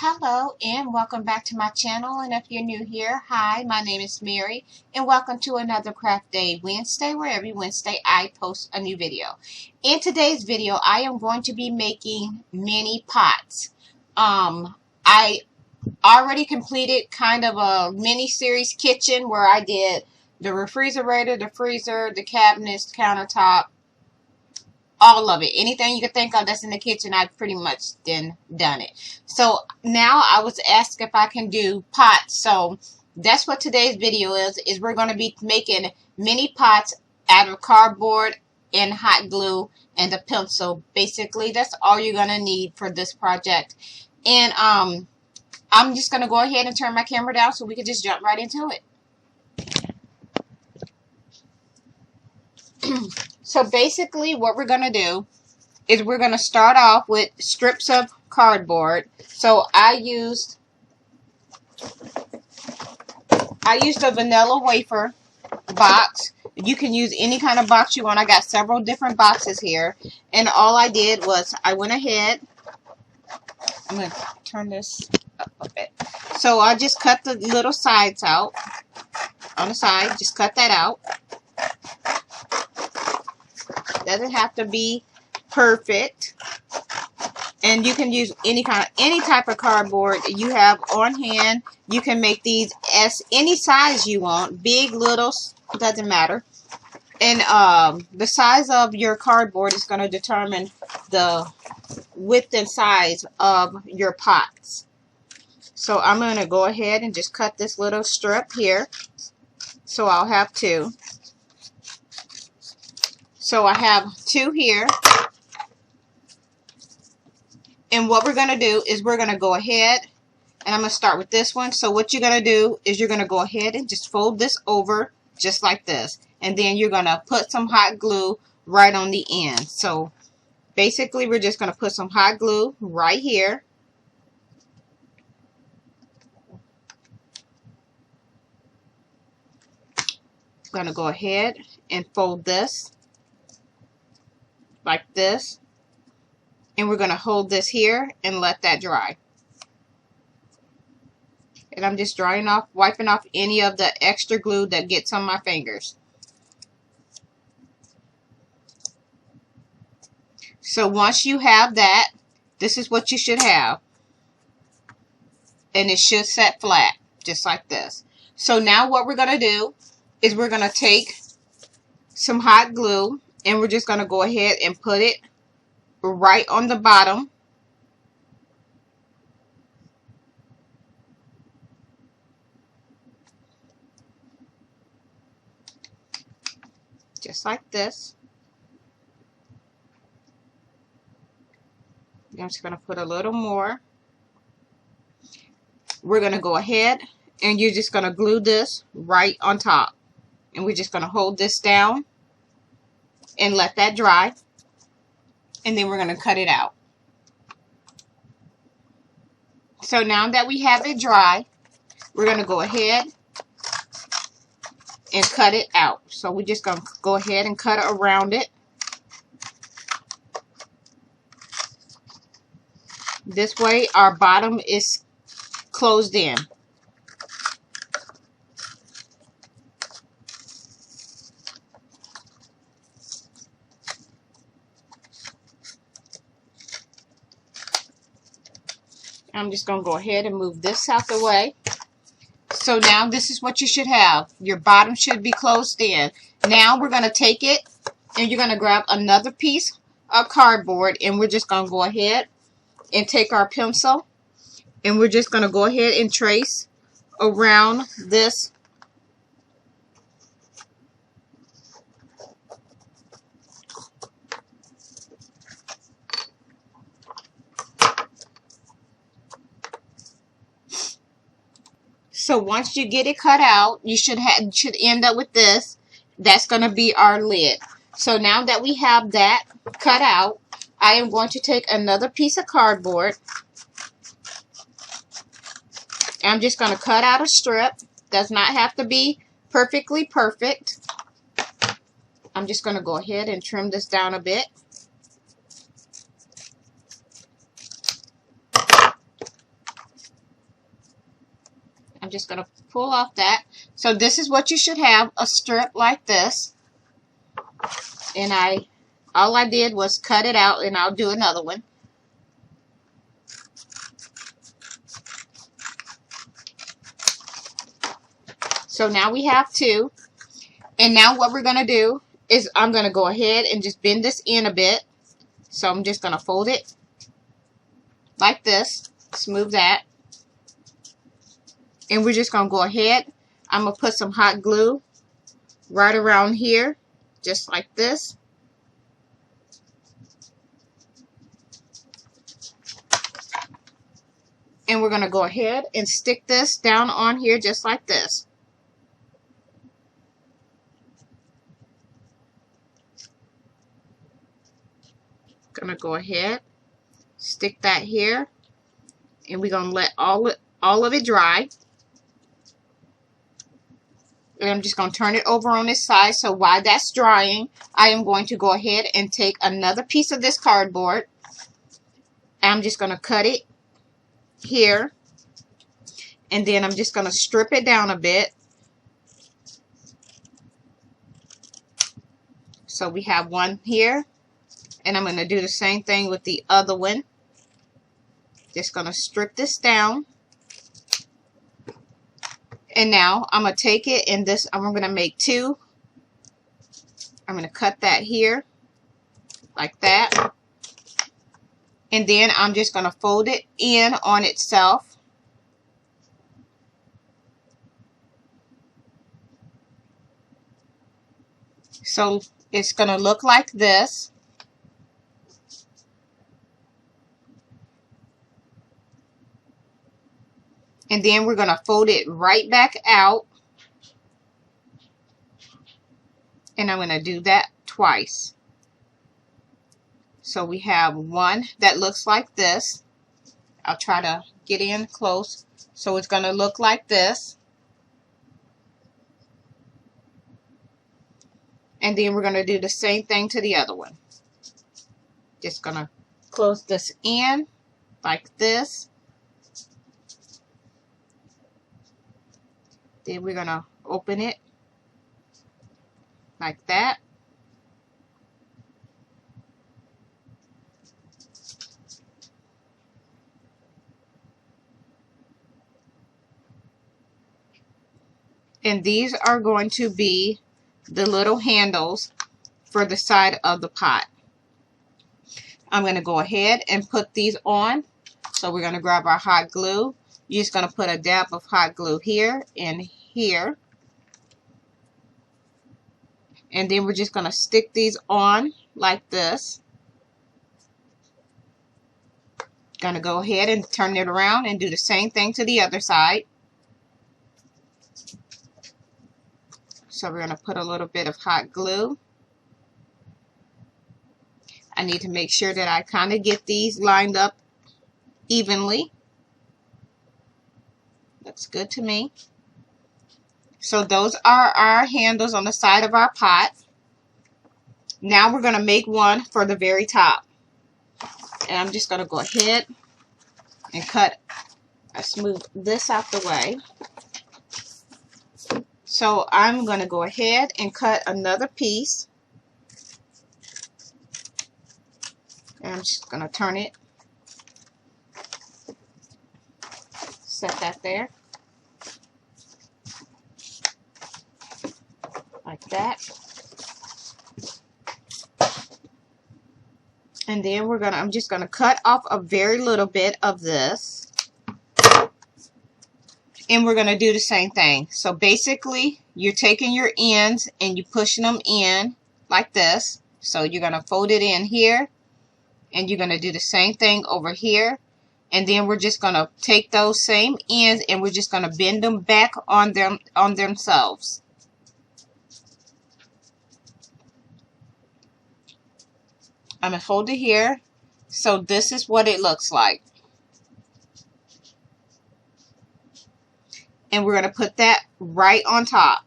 Hello and welcome back to my channel, and if you're new here, hi, my name is Mary and welcome to another Craft Day Wednesday, where every Wednesday I post a new video. In today's video I am going to be making mini pots. I already completed kind of a mini series kitchen where I did the refrigerator, the freezer, the cabinets, countertop, all of it. Anything you can think of that's in the kitchen, I've pretty much done it. So now I was asked if I can do pots. So that's what today's video is we're going to be making mini pots out of cardboard and hot glue and a pencil. Basically, that's all you're going to need for this project. And I'm just going to go ahead and turn my camera down so we can just jump right into it. So basically what we're going to do is we're going to start off with strips of cardboard. So I used a vanilla wafer box. You can use any kind of box you want. I got several different boxes here. And all I did was I went ahead. I'm going to turn this up a bit. So I just cut the little sides out. On the side, just cut that out. Doesn't have to be perfect, and you can use any type of cardboard you have on hand. You can make these as any size you want, big, little, doesn't matter. And the size of your cardboard is going to determine the width and size of your pots. So I'm going to go ahead and just cut this little strip here. So I'll have two. So I have two here. And what we're going to do is we're going to go ahead, and I'm going to start with this one. So what you're going to do is you're going to go ahead and just fold this over just like this. And then you're going to put some hot glue right on the end. So basically we're just going to put some hot glue right here. I'm going to go ahead and fold this like this, and we're going to hold this here and let that dry. And I'm just wiping off any of the extra glue that gets on my fingers. So once you have that, this is what you should have, and it should set flat just like this. So now what we're going to do is we're going to take some hot glue, and we're just going to go ahead and put it right on the bottom. Just like this. I'm just going to put a little more. We're going to go ahead and you're just going to glue this right on top. And we're just going to hold this down and let that dry, and then we're going to cut it out. So now that we have it dry, we're going to go ahead and cut it out. So we're just going to go ahead and cut around it. This way our bottom is closed in. I'm just going to go ahead and move this out the way. So now this is what you should have. Your bottom should be closed in. Now we're going to take it, and you're going to grab another piece of cardboard, and we're just going to go ahead and take our pencil, and we're just going to go ahead and trace around this . So once you get it cut out, you should end up with this. That's going to be our lid. So now that we have that cut out, I am going to take another piece of cardboard. I'm just going to cut out a strip. Does not have to be perfectly perfect. I'm just going to go ahead and trim this down a bit. just going to pull off that. So this is what you should have, a strip like this. And all I did was cut it out, and I'll do another one. So now we have two. And now what we're going to do is I'm going to go ahead and just bend this in a bit. So I'm just going to fold it like this. Smooth that. And we're just going to go ahead. I'm going to put some hot glue right around here. Just like this. And we're going to go ahead and stick this down on here just like this. Gonna go ahead, stick that here, and we're gonna let all of it dry. And I'm just gonna turn it over on this side. So while that's drying, I am going to go ahead and take another piece of this cardboard. I'm just gonna cut it here, and then I'm just gonna strip it down a bit. So we have one here. And I'm going to do the same thing with the other one. Just going to strip this down. And now I'm going to take it and I'm going to make two. I'm going to cut that here. Like that. And then I'm just going to fold it in on itself. So it's going to look like this. And then we're going to fold it right back out. And I'm going to do that twice. So we have one that looks like this. I'll try to get in close. So it's going to look like this. And then we're going to do the same thing to the other one. Just going to close this in like this. Then we're going to open it like that. And these are going to be the little handles for the side of the pot. I'm going to go ahead and put these on. So we're going to grab our hot glue. You're just going to put a dab of hot glue here and here. And then we're just going to stick these on like this. Going to go ahead and turn it around and do the same thing to the other side. So we're going to put a little bit of hot glue. I need to make sure that I kind of get these lined up evenly. Looks good to me. So those are our handles on the side of our pot. Now we're going to make one for the very top. And I'm just going to go ahead and smooth this out the way. So I'm going to go ahead and cut another piece. And I'm just going to turn it. Set that there. Like that. And then I'm just going to cut off a very little bit of this. And we're going to do the same thing. So basically, you're taking your ends and you're pushing them in like this. So you're going to fold it in here. And you're going to do the same thing over here. And then we're just going to take those same ends and we're just going to bend them back on themselves. I'm going to hold it here. So this is what it looks like. And we're going to put that right on top.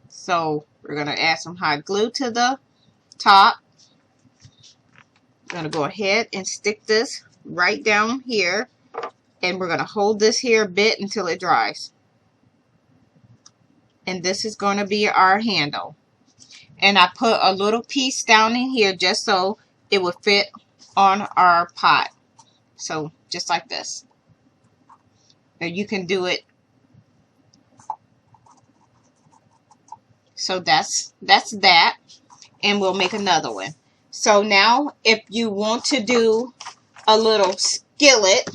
So we're going to add some hot glue to the top. I'm going to go ahead and stick this right down here And we're going to hold this here a bit until it dries. And this is going to be our handle. And I put a little piece down in here just so it would fit on our pot. So just like this. Now you can do it. So that's that. And we'll make another one. So now if you want to do a little skillet,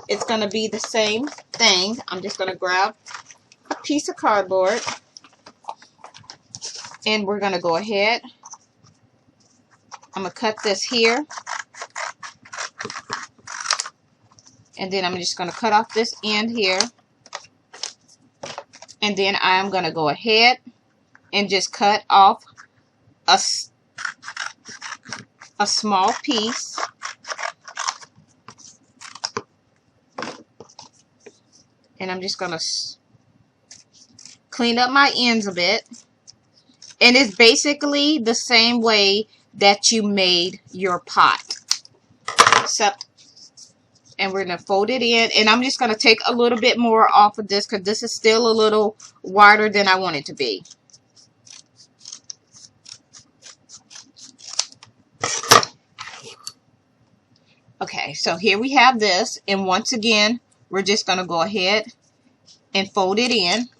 it's going to be the same thing. I'm just going to grab a piece of cardboard. And we're going to go ahead. I'm going to cut this here. And then I'm just going to cut off this end here. And then I'm going to go ahead and just cut off a small piece. And I'm just going to clean up my ends a bit. And it's basically the same way that you made your pot. Except, and we're going to fold it in. And I'm just going to take a little bit more off of this because this is still a little wider than I want it to be. Okay, so here we have this. And once again, we're just going to go ahead and fold it in.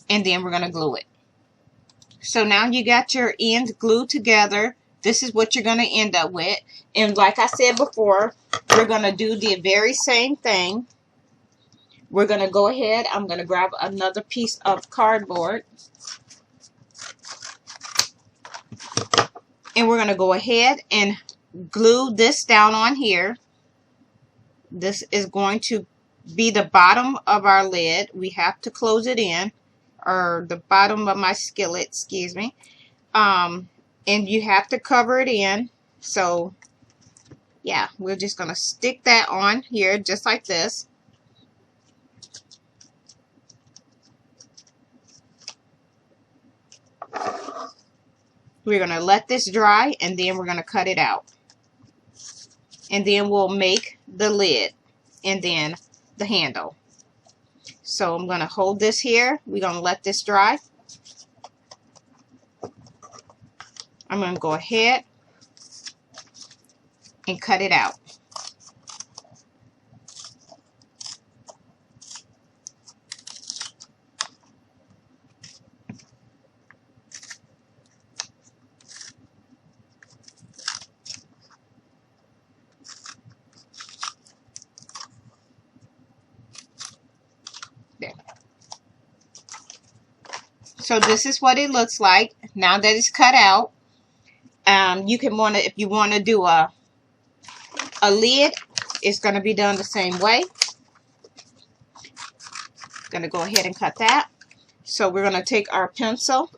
And then we're going to glue it. So now you got your ends glued together. This is what you're going to end up with. And like I said before, we're going to do the very same thing. We're going to go ahead. I'm going to grab another piece of cardboard. And we're going to go ahead and glue this down on here. This is going to be the bottom of our lid. We have to close it in. Or the bottom of my skillet, excuse me. And you have to cover it in. So, yeah, we're just going to stick that on here just like this. We're going to let this dry and then we're going to cut it out. And then we'll make the lid and then the handle. So I'm going to hold this here. We're going to let this dry. I'm going to go ahead and cut it out. There. So this is what it looks like now that it's cut out. You can if you want to do a lid, it's going to be done the same way. Going to go ahead and cut that. So we're going to take our pencil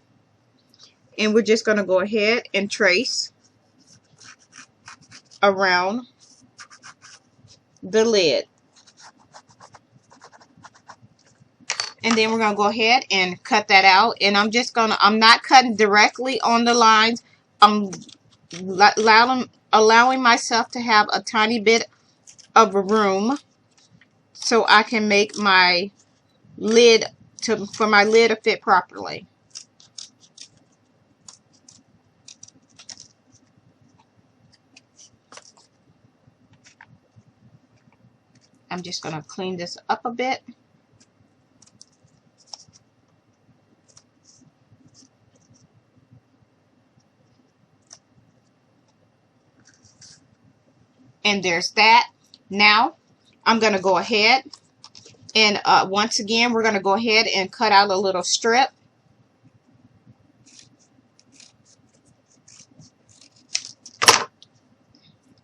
and we're just going to go ahead and trace around the lid. And then we're going to go ahead and cut that out. And I'm not cutting directly on the lines. I'm allowing myself to have a tiny bit of room so I can make my lid for my lid to fit properly. I'm just going to clean this up a bit. And there's that. Now I'm going to go ahead and once again we're going to go ahead and cut out a little strip.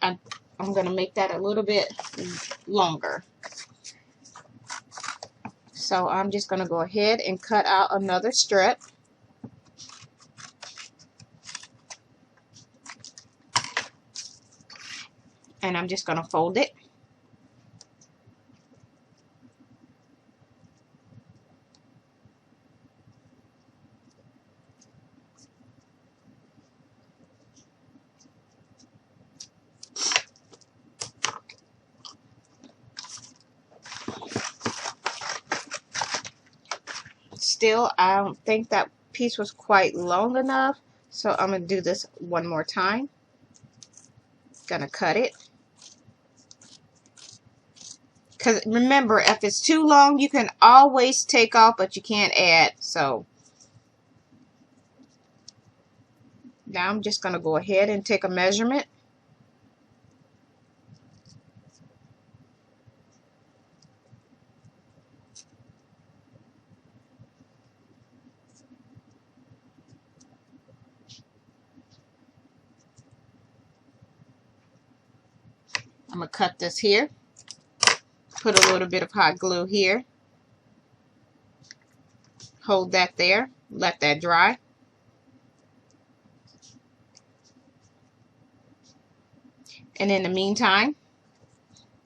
I'm going to make that a little bit longer. So I'm just going to go ahead and cut out another strip. And I'm just going to fold it. Still, I don't think that piece was quite long enough, so I'm going to do this one more time. Gonna cut it. Because remember, if it's too long, you can always take off, but you can't add. So now I'm just going to go ahead and take a measurement. I'm going to cut this here. Put a little bit of hot glue here. Hold that there. Let that dry. And in the meantime,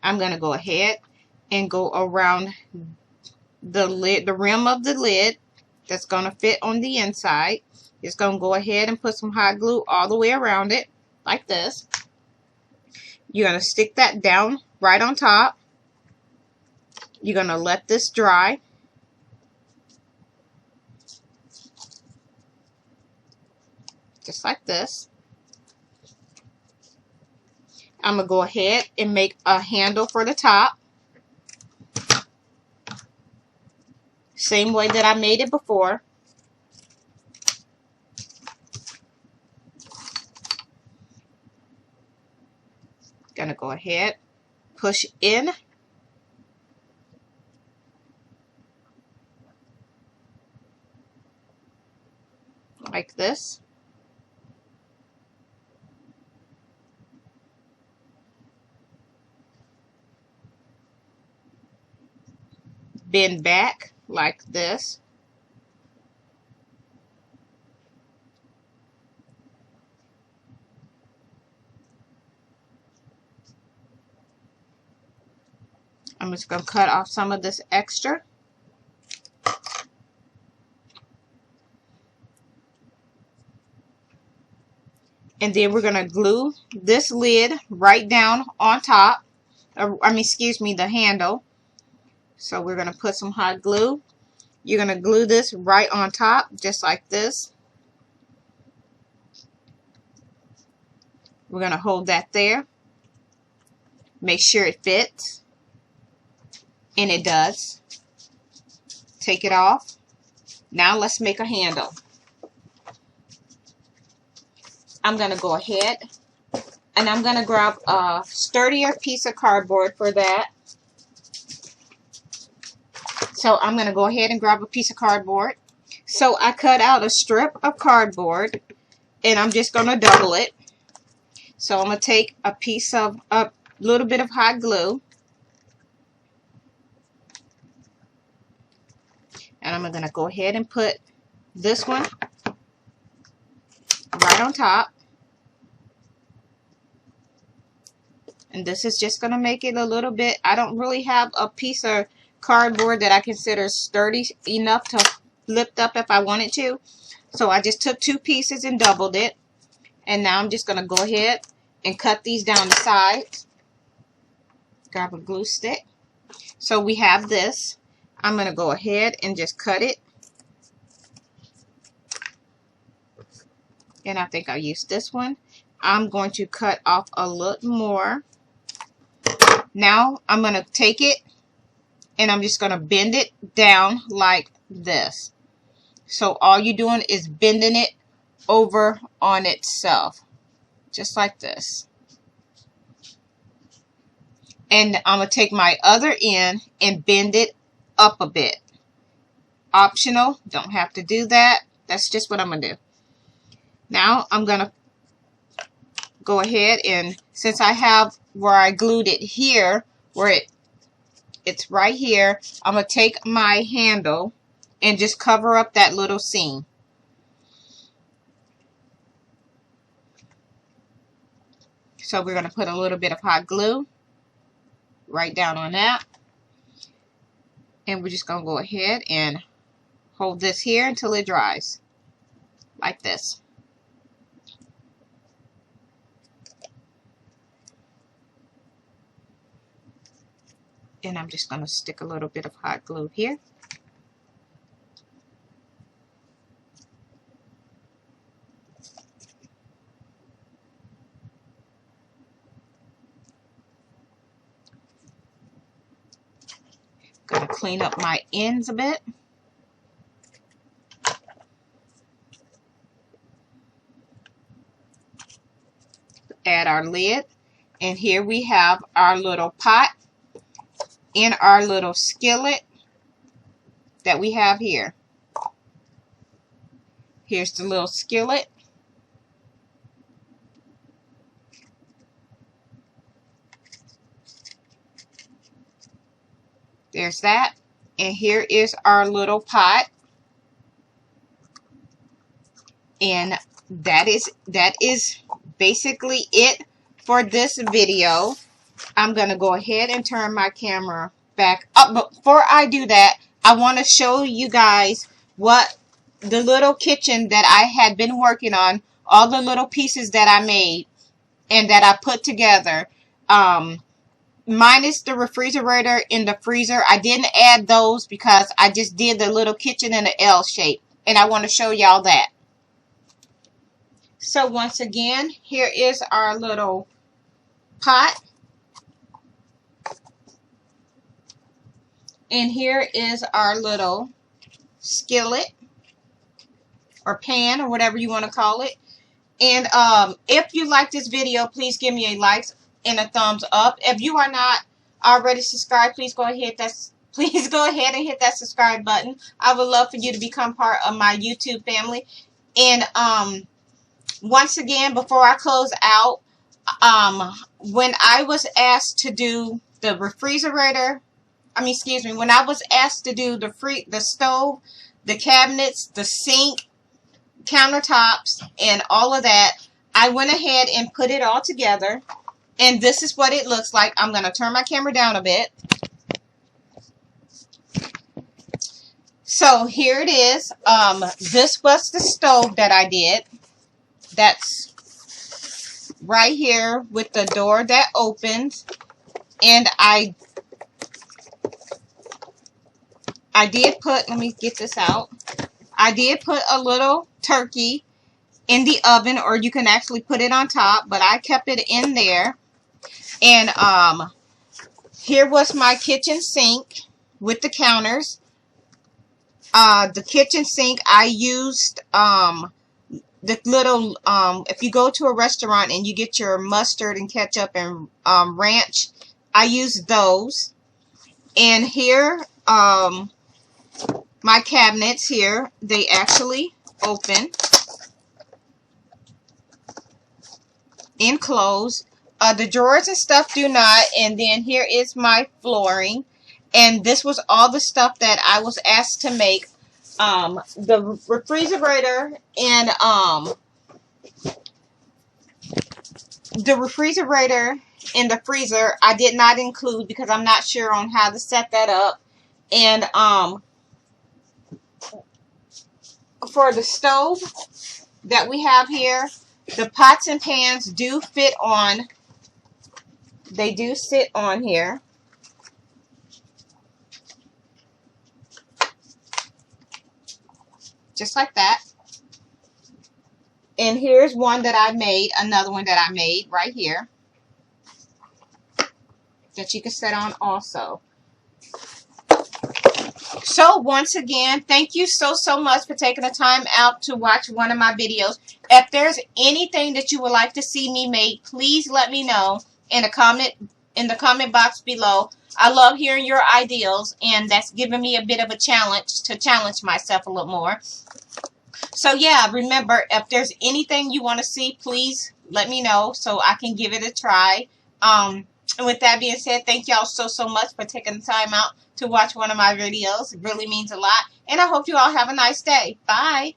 I'm going to go ahead and go around the lid, the rim of the lid that's going to fit on the inside. Just going to go ahead and put some hot glue all the way around it like this. You're going to stick that down right on top. You're going to let this dry. Just like this. I'm going to go ahead and make a handle for the top. Same way that I made it before. Going to go ahead, push in. Like this. Bend back like this. I'm just going to cut off some of this extra. And then we're going to glue this lid right down on top. Excuse me, the handle. So we're going to put some hot glue. You're going to glue this right on top, just like this. We're going to hold that there. Make sure it fits. And it does. Take it off. Now let's make a handle. I'm going to go ahead and I'm going to grab a sturdier piece of cardboard for that. So I'm going to go ahead and grab a piece of cardboard. So I cut out a strip of cardboard and I'm just going to double it. So I'm going to take a piece of a little bit of hot glue. And I'm going to go ahead and put this one right on top. And this is just going to make it a little bit, I don't really have a piece of cardboard that I consider sturdy enough to lift up if I wanted to. So I just took two pieces and doubled it. And now I'm just going to go ahead and cut these down the sides. Grab a glue stick. So we have this. I'm going to go ahead and just cut it. And I think I'll use this one. I'm going to cut off a little more. Now I'm going to take it and I'm just going to bend it down like this. So all you're doing is bending it over on itself. Just like this. And I'm going to take my other end and bend it up a bit. Optional. Don't have to do that. That's just what I'm going to do. Now I'm going to go ahead and since I have where I glued it here, where it's right here, I'm going to take my handle and just cover up that little seam. So we're going to put a little bit of hot glue right down on that. And we're just going to go ahead and hold this here until it dries. Like this. And I'm just going to stick a little bit of hot glue here. Going to clean up my ends a bit. Add our lid. And here we have our little pot in our little skillet that we have here. Here's the little skillet. There's that. And here is our little pot. And that is basically it for this video. I'm going to go ahead and turn my camera back up. But before I do that, I want to show you guys what the little kitchen that I had been working on, all the little pieces that I made and that I put together. Minus the refrigerator in the freezer. I didn't add those because I just did the little kitchen in an L shape. And I want to show y'all that. So once again, here is our little pot. And here is our little skillet or pan or whatever you want to call it. And if you like this video, please give me a like and a thumbs up. If you are not already subscribed, please go ahead and hit that subscribe button. I would love for you to become part of my YouTube family. And once again, before I close out, when I was asked to do the refrigerator, when I was asked to do the stove, the cabinets, the sink, countertops, and all of that, I went ahead and put it all together. And this is what it looks like. I'm going to turn my camera down a bit. So here it is. This was the stove that I did. That's right here with the door that opens. And I did put, let me get this out. I did put a little turkey in the oven, or you can actually put it on top, but I kept it in there. And here was my kitchen sink with the counters. The kitchen sink, I used the little, if you go to a restaurant and you get your mustard and ketchup and ranch, I use those. And here, my cabinets here, they actually open and close. The drawers and stuff do not. And then here is my flooring. And this was all the stuff that I was asked to make. The refrigerator and the freezer I did not include because I'm not sure on how to set that up. And for the stove that we have here, the pots and pans do fit on. They do sit on here. Just like that. And here's one that I made, another one that I made right here that you can set on also. So once again, thank you so much for taking the time out to watch one of my videos. If there's anything that you would like to see me make, please let me know in the comment box below. I love hearing your ideas, and that's giving me a bit of a challenge to challenge myself a little more. So yeah, remember, if there's anything you want to see, please let me know so I can give it a try. And with that being said, thank y'all so much for taking the time out to watch one of my videos. It really means a lot. And I hope you all have a nice day. Bye.